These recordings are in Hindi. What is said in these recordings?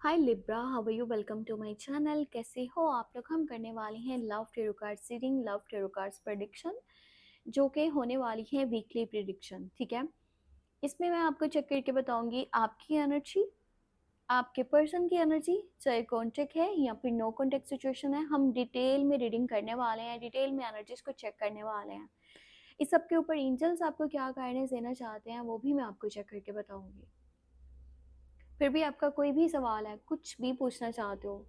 Hi Libra, how are you? Welcome to my channel. कैसे हो आप लोग? हम करने वाले हैं love tarot cards reading, love tarot cards prediction, जो कि होने वाली है वीकली प्रेडिक्शन। ठीक है, इसमें मैं आपको चेक करके बताऊंगी आपकी एनर्जी, आपके पर्सन की एनर्जी, चाहे कॉन्टेक्ट है या फिर नो कॉन्टेक्ट सिचुएशन है। हम डिटेल में रीडिंग करने वाले हैं, डिटेल में एनर्जीज को चेक करने वाले हैं। इस सब के ऊपर एंजल्स आपको क्या गाइडेंस देना चाहते हैं वो भी मैं आपको चेक करके बताऊंगी। फिर भी आपका कोई भी सवाल है, कुछ भी पूछना चाहते हो,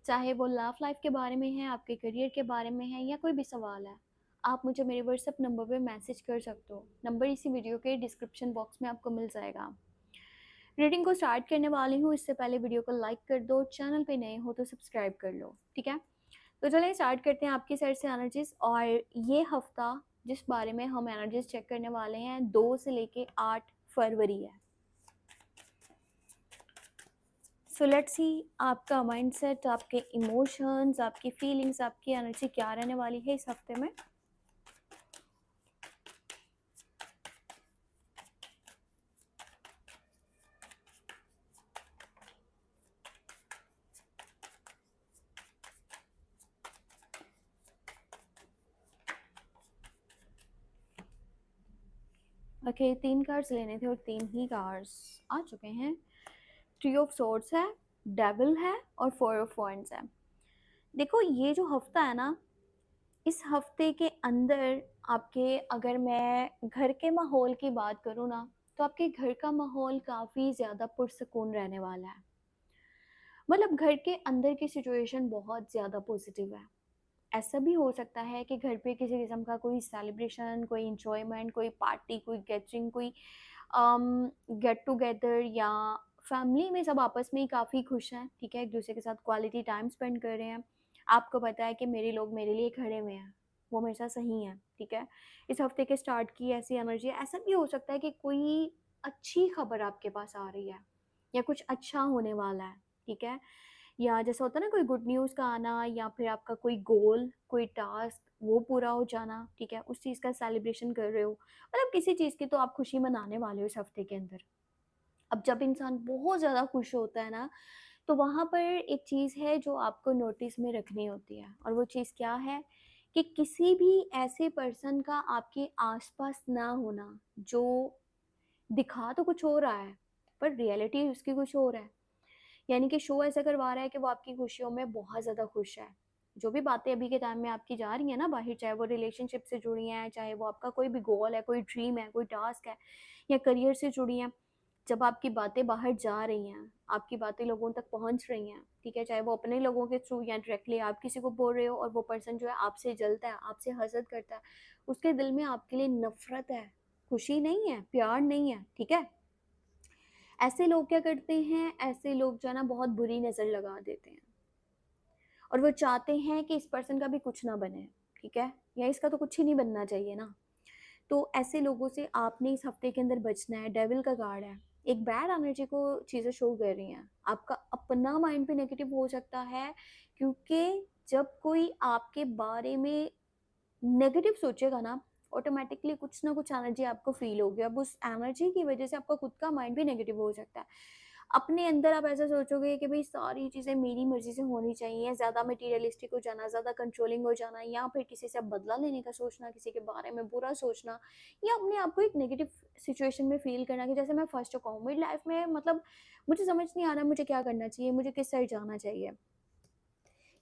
चाहे वो लव लाइफ के बारे में है, आपके करियर के बारे में है, या कोई भी सवाल है, आप मुझे मेरे व्हाट्सएप नंबर पे मैसेज कर सकते हो। नंबर इसी वीडियो के डिस्क्रिप्शन बॉक्स में आपको मिल जाएगा। रीडिंग को स्टार्ट करने वाली हूँ, इससे पहले वीडियो को लाइक कर दो, चैनल पे नए हो तो सब्सक्राइब कर लो। ठीक है, तो चलिए स्टार्ट करते हैं आपकी साइड से एनर्जीज। और ये हफ्ता जिस बारे में हम एनर्जीज चेक करने वाले हैं 2 से लेके 8 फरवरी है। सो लेट्स सी आपका माइंडसेट, आपके इमोशंस, आपकी फीलिंग्स, आपकी एनर्जी क्या रहने वाली है इस हफ्ते में। ओके, 3 कार्ड्स लेने थे और 3 ही कार्ड्स आ चुके हैं। थ्री ऑफ सोर्ड्स है, डेविल है और 4 ऑफ वॉन्ड्स है। देखो, ये जो हफ्ता है ना, इस हफ्ते के अंदर आपके, अगर मैं घर के माहौल की बात करूँ ना, तो आपके घर का माहौल काफ़ी ज़्यादा पुरसकून रहने वाला है। मतलब घर के अंदर की सिचुएशन बहुत ज़्यादा पॉजिटिव है। ऐसा भी हो सकता है कि घर पे किसी किस्म का कोई सेलिब्रेशन, कोई इंजॉयमेंट, कोई पार्टी, कोई गैदरिंग, कोई गेट टुगेदर, या फैमिली में सब आपस में ही काफ़ी खुश हैं। ठीक है, एक दूसरे के साथ क्वालिटी टाइम स्पेंड कर रहे हैं। आपको पता है कि मेरे लोग मेरे लिए खड़े हुए हैं, वो मेरे साथ सही हैं। ठीक है, इस हफ्ते के स्टार्ट की ऐसी एनर्जी है। ऐसा भी हो सकता है कि कोई अच्छी खबर आपके पास आ रही है या कुछ अच्छा होने वाला है। ठीक है, या जैसा होता है ना, कोई गुड न्यूज़ का आना, या फिर आपका कोई गोल, कोई टास्क वो पूरा हो जाना। ठीक है, उस चीज़ का सेलिब्रेशन कर रहे हो, मतलब किसी चीज़ की तो आप खुशी मनाने वाले हो इस हफ्ते के अंदर। अब जब इंसान बहुत ज़्यादा खुश होता है ना, तो वहाँ पर एक चीज़ है जो आपको नोटिस में रखनी होती है, और वो चीज़ क्या है कि किसी भी ऐसे पर्सन का आपके आसपास ना होना जो दिखा तो कुछ हो रहा है पर रियलिटी उसकी कुछ और है। यानी कि शो ऐसा करवा रहा है कि वो आपकी खुशियों में बहुत ज़्यादा खुश है। जो भी बातें अभी के टाइम में आपकी जा रही हैं ना बाहर, चाहे वो रिलेशनशिप से जुड़ी हैं, चाहे वो आपका कोई भी गोल है, कोई ड्रीम है, कोई टास्क है, या करियर से जुड़ी हैं, जब आपकी बातें बाहर जा रही हैं, आपकी बातें लोगों तक पहुंच रही हैं, ठीक है, चाहे वो अपने लोगों के थ्रू या डायरेक्टली आप किसी को बोल रहे हो, और वो पर्सन जो है आपसे जलता है, आपसे हसद करता है, उसके दिल में आपके लिए नफरत है, खुशी नहीं है, प्यार नहीं है। ठीक है, ऐसे लोग क्या करते हैं, ऐसे लोग जो है ना बहुत बुरी नज़र लगा देते हैं, और वो चाहते हैं कि इस पर्सन का भी कुछ ना बने। ठीक है, या इसका तो कुछ ही नहीं बनना चाहिए ना। तो ऐसे लोगों से आपने इस हफ्ते के अंदर बचना है। डेविल का कार्ड है, एक बैड एनर्जी को चीज़ें शो कर रही हैं। आपका अपना माइंड भी नेगेटिव हो सकता है, क्योंकि जब कोई आपके बारे में नेगेटिव सोचेगा ना, ऑटोमेटिकली कुछ ना कुछ एनर्जी आपको फील होगी। अब उस एनर्जी की वजह से आपका खुद का माइंड भी नेगेटिव हो सकता है। अपने अंदर आप ऐसा सोचोगे कि भाई सारी चीज़ें मेरी मर्जी से होनी चाहिए, ज़्यादा मटीरियलिस्टिक हो जाना, ज़्यादा कंट्रोलिंग हो जाना, या फिर किसी से बदला लेने का सोचना, किसी के बारे में बुरा सोचना, या अपने आप को एक नेगेटिव सिचुएशन में फील करना कि जैसे मैं फंस चुका हूँ मेरी लाइफ में, मतलब मुझे समझ नहीं आ रहा मुझे क्या करना चाहिए, मुझे किस साइड जाना चाहिए।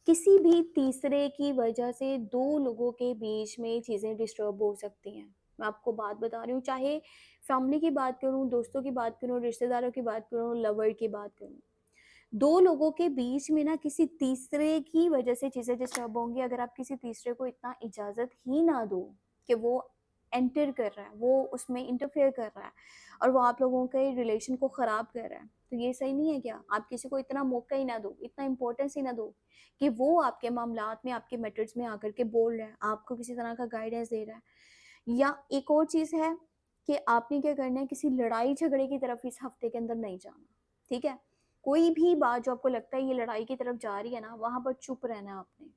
किसी भी तीसरे की वजह से 2 लोगों के बीच में चीज़ें डिस्टर्ब हो सकती हैं। मैं आपको बात बता रही हूँ, चाहे फैमिली की बात करूँ, दोस्तों की बात करूँ, रिश्तेदारों की बात करूँ, लवर की बात करूँ। 2 लोगों के बीच में ना किसी तीसरे की वजह से चीज़ें डिस्टर्ब होंगी, अगर आप किसी तीसरे को इतना इजाज़त ही ना दो कि वो एंटर कर रहा है, वो उसमें इंटरफेयर कर रहा है, और वो आप लोगों के रिलेशन को ख़राब कर रहा है, तो ये सही नहीं है क्या? आप किसी को इतना मौका ही ना दो, इतना इम्पोर्टेंस ही ना दो कि वो आपके मामलात में, आपके मैटर्स में आकर के बोल रहा है, आपको किसी तरह का गाइडेंस दे रहा है। या एक और चीज़ है कि आपने क्या करना है, किसी लड़ाई झगड़े की तरफ इस हफ्ते के अंदर नहीं जाना। ठीक है, कोई भी बात जो आपको लगता है ये लड़ाई की तरफ जा रही है ना, वहाँ पर चुप रहना है आपने।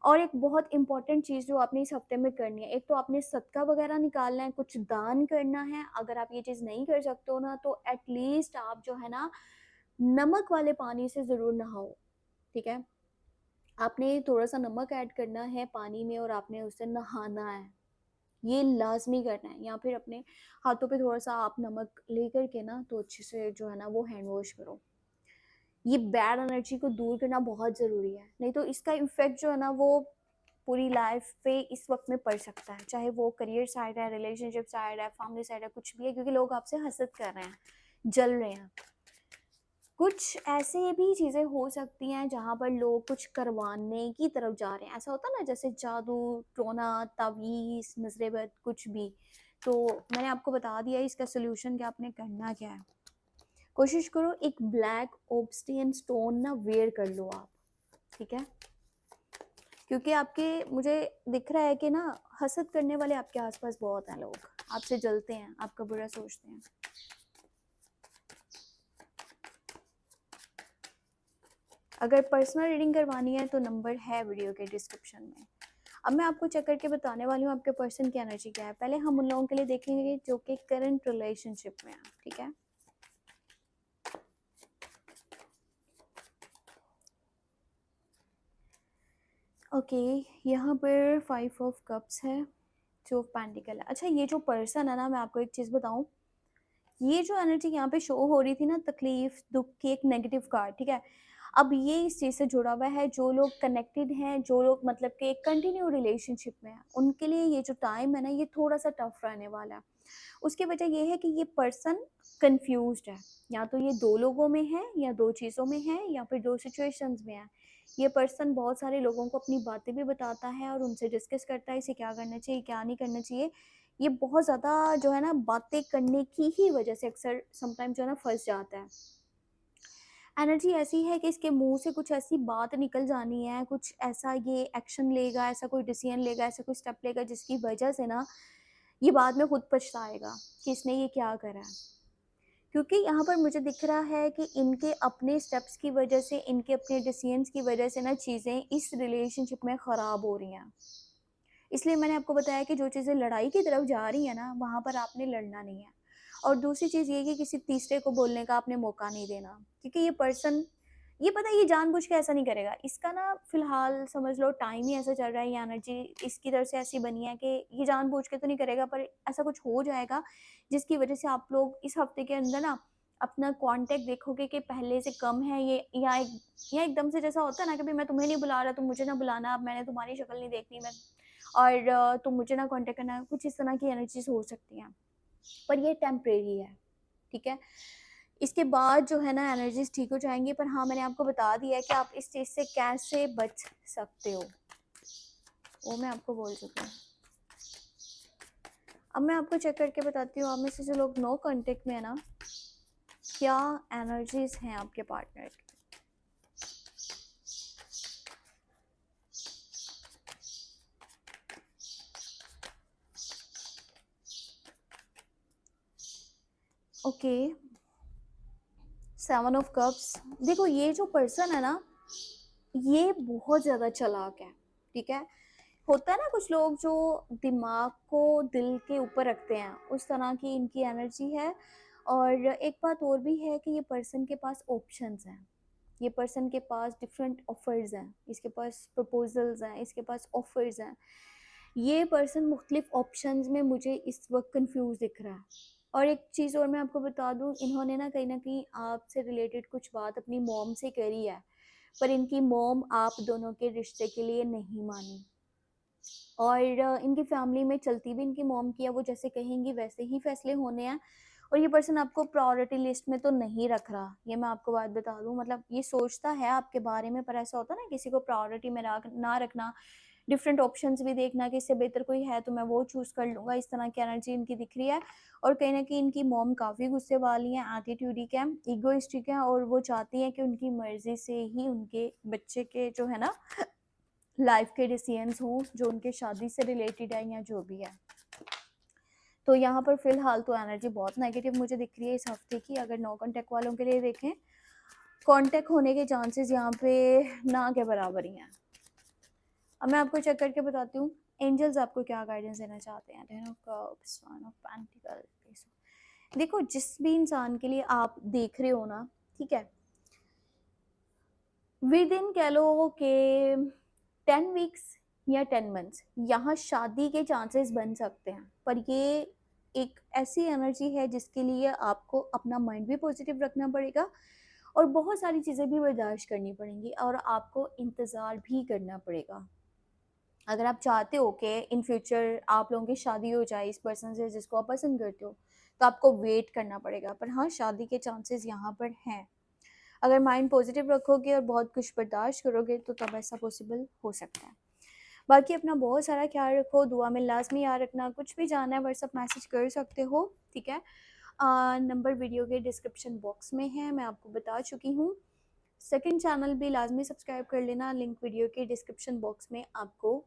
और एक बहुत इंपॉर्टेंट चीज़ जो आपने इस हफ्ते में करनी है, एक तो आपने सदका वगैरह निकालना है, कुछ दान करना है। अगर आप ये चीज़ नहीं कर सकते हो ना, तो एटलीस्ट आप जो है ना नमक वाले पानी से ज़रूर नहाओ, ठीक है? आपने थोड़ा सा नमक ऐड करना है पानी में और आपने उससे नहाना है, ये लाजमी करना है। या फिर अपने हाथों पे थोड़ा सा आप नमक लेकर के ना तो अच्छे से जो है ना वो हैंड वॉश करो। ये बैड एनर्जी को दूर करना बहुत ज़रूरी है, नहीं तो इसका इफ़ेक्ट जो है ना वो पूरी लाइफ पे इस वक्त में पड़ सकता है, चाहे वो करियर साइड है, रिलेशनशिप साइड है, फैमिली साइड है, कुछ भी है, क्योंकि लोग आपसे हसद कर रहे हैं, जल रहे हैं। कुछ ऐसे भी चीज़ें हो सकती हैं जहाँ पर लोग कुछ करवाने की तरफ जा रहे हैं, ऐसा होता है ना, जैसे जादू टोना तावीज़ नजरे बद कुछ भी। तो मैंने आपको बता दिया है इसका सोल्यूशन, क्या आपने करना क्या है। कोशिश करो एक ब्लैक ऑब्सिडियन स्टोन ना वेयर कर लो आप, ठीक है? क्योंकि आपके मुझे दिख रहा है कि ना हसद करने वाले आपके आसपास बहुत हैं, लोग आपसे जलते हैं, आपका बुरा सोचते हैं। अगर पर्सनल रीडिंग करवानी है तो नंबर है वीडियो के डिस्क्रिप्शन में। अब मैं आपको चेक करके बताने वाली हूँ आपके पर्सन की एनर्जी क्या है। पहले हम उन लोगों के लिए देखेंगे जो कि करंट रिलेशनशिप में है, ठीक है? ओके, यहाँ पर 5 ऑफ कप्स है, 2 ऑफ पेंटिकल है। अच्छा, ये जो पर्सन है ना, मैं आपको एक चीज़ बताऊँ, ये जो एनर्जी यहाँ पे शो हो रही थी ना, तकलीफ दुख की, एक नेगेटिव कार्ड, ठीक है? अब ये इस चीज़ से जुड़ा हुआ है, जो लोग कनेक्टेड हैं, जो लोग मतलब कि एक कंटिन्यू रिलेशनशिप में हैं, उनके लिए ये जो टाइम है ना ये थोड़ा सा टफ रहने वाला है। उसकी वजह ये है कि ये पर्सन कंफ्यूज्ड है, या तो ये दो लोगों में है, या दो चीज़ों में है, या फिर दो सिचुएशंस में है। ये पर्सन बहुत सारे लोगों को अपनी बातें भी बताता है और उनसे डिस्कस करता है इसे क्या करना चाहिए क्या नहीं करना चाहिए। ये बहुत ज़्यादा जो है ना बातें करने की ही वजह से अक्सर समटाइम जो है ना फंस जाता है। एनर्जी ऐसी है कि इसके मुंह से कुछ ऐसी बात निकल जानी है, कुछ ऐसा ये एक्शन लेगा, ऐसा कोई डिसीजन लेगा, ऐसा कोई स्टेप लेगा जिसकी वजह से ना ये बाद में खुद पछताएगा कि इसने ये क्या करा है। क्योंकि यहाँ पर मुझे दिख रहा है कि इनके अपने स्टेप्स की वजह से, इनके अपने डिसीजंस की वजह से ना चीज़ें इस रिलेशनशिप में ख़राब हो रही हैं। इसलिए मैंने आपको बताया कि जो चीज़ें लड़ाई की तरफ जा रही हैं ना, वहाँ पर आपने लड़ना नहीं है। और दूसरी चीज़ ये कि किसी तीसरे को बोलने का आपने मौका नहीं देना, क्योंकि ये पर्सन, ये पता है ये जानबूझ के ऐसा नहीं करेगा। इसका ना फ़िलहाल समझ लो टाइम ही ऐसा चल रहा है, ये एनर्जी इसकी तरफ से ऐसी बनी है कि ये जानबूझ के तो नहीं करेगा, पर ऐसा कुछ हो जाएगा जिसकी वजह से आप लोग इस हफ़्ते के अंदर ना अपना कॉन्टैक्ट देखोगे कि पहले से कम है ये, या एकदम से जैसा होता है ना कि भई मैं तुम्हें नहीं बुला रहा, तुम मुझे ना बुलाना, अब मैंने तुम्हारी शक्ल नहीं देखनी, मैं और तुम मुझे ना कॉन्टैक्ट करना, कुछ इस तरह की एनर्जीज हो सकती हैं। पर ये टेम्परेरी है, ठीक है? इसके बाद जो है ना एनर्जीज ठीक हो जाएंगी। पर हाँ, मैंने आपको बता दिया है कि आप इस चीज़ से कैसे बच सकते हो, वो मैं आपको बोल चुकी हूँ। अब मैं आपको चेक करके बताती हूँ, आप में से जो लोग नो कॉन्टेक्ट में है ना, क्या एनर्जीज हैं आपके पार्टनर की। Okay, 7 of cups. देखो ये जो पर्सन है ना, ये बहुत ज़्यादा चालाक है, ठीक है? होता है ना कुछ लोग जो दिमाग को दिल के ऊपर रखते हैं, उस तरह की इनकी एनर्जी है। और एक बात और भी है कि ये पर्सन के पास ऑप्शंस हैं, ये पर्सन के पास डिफरेंट ऑफर्स हैं, इसके पास प्रपोजल्स हैं, इसके पास ऑफर्स हैं। ये पर्सन मुख्तलिफ ऑप्शंस में मुझे इस वक्त कंफ्यूज दिख रहा है। और एक चीज़ और मैं आपको बता दूं, इन्होंने ना कहीं आपसे रिलेटेड कुछ बात अपनी मॉम से करी है, पर इनकी मॉम आप दोनों के रिश्ते के लिए नहीं मानी। और इनकी फैमिली में चलती भी इनकी मॉम की है, वो जैसे कहेंगी वैसे ही फैसले होने हैं। और ये पर्सन आपको प्रायोरिटी लिस्ट में तो नहीं रख रहा, ये मैं आपको बात बता दूं। मतलब ये सोचता है आपके बारे में, पर ऐसा होता है ना किसी को प्रायोरिटी में ना रखना, डिफरेंट ऑप्शंस भी देखना कि इससे बेहतर कोई है तो मैं वो चूज़ कर लूँगा, इस तरह की एनर्जी इनकी दिख रही है। और कहीं ना कहीं इनकी मॉम काफ़ी गुस्से वाली हैं, एटीट्यूडिक है, ईगोइस्टिक है, और वो चाहती हैं कि उनकी मर्जी से ही उनके बच्चे के जो है ना लाइफ के डिसीजंस हों, जो उनके शादी से रिलेटेड है या जो भी है। तो यहाँ पर फिलहाल तो एनर्जी बहुत नेगेटिव मुझे दिख रही है इस हफ्ते की। अगर नो कॉन्टैक्ट वालों के लिए देखें, कॉन्टैक्ट होने के चांसेस यहाँ पे ना के बराबर ही हैं। अब मैं आपको चेक करके बताती हूँ एंजल्स आपको क्या गाइडेंस देना चाहते हैं। Ten of cups, one of pentacle. देखो जिस भी इंसान के लिए आप देख रहे हो ना, ठीक है, विद इन कह लो कि 10 वीक्स या 10 मंथ्स यहाँ शादी के चांसेस बन सकते हैं, पर ये एक ऐसी एनर्जी है जिसके लिए आपको अपना माइंड भी पॉजिटिव रखना पड़ेगा और बहुत सारी चीज़ें भी बर्दाश्त करनी पड़ेंगी और आपको इंतज़ार भी करना पड़ेगा। अगर आप चाहते हो कि इन फ्यूचर आप लोगों की शादी हो जाए इस पर्सन से जिसको आप पसंद करते हो, तो आपको वेट करना पड़ेगा, पर हाँ शादी के चांसेस यहाँ पर हैं। अगर माइंड पॉजिटिव रखोगे और बहुत कुछ बर्दाश्त करोगे तो तब ऐसा पॉसिबल हो सकता है। बाकी अपना बहुत सारा ख्याल रखो, दुआ में लाजमी याद रखना। कुछ भी जानना है व्हाट्सअप मैसेज कर सकते हो, ठीक है। नंबर वीडियो के डिस्क्रिप्शन बॉक्स में है, मैं आपको बता चुकी हूँ। सेकंड चैनल भी लाजमी सब्सक्राइब कर लेना, लिंक वीडियो के डिस्क्रिप्शन बॉक्स में आपको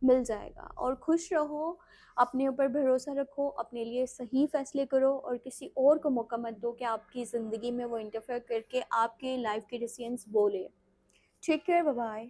मिल जाएगा। और खुश रहो, अपने ऊपर भरोसा रखो, अपने लिए सही फैसले करो और किसी और को मौका मत दो कि आपकी ज़िंदगी में वो इंटरफेयर करके आपके लाइफ के डिसीजंस बोले। Take care, bye bye.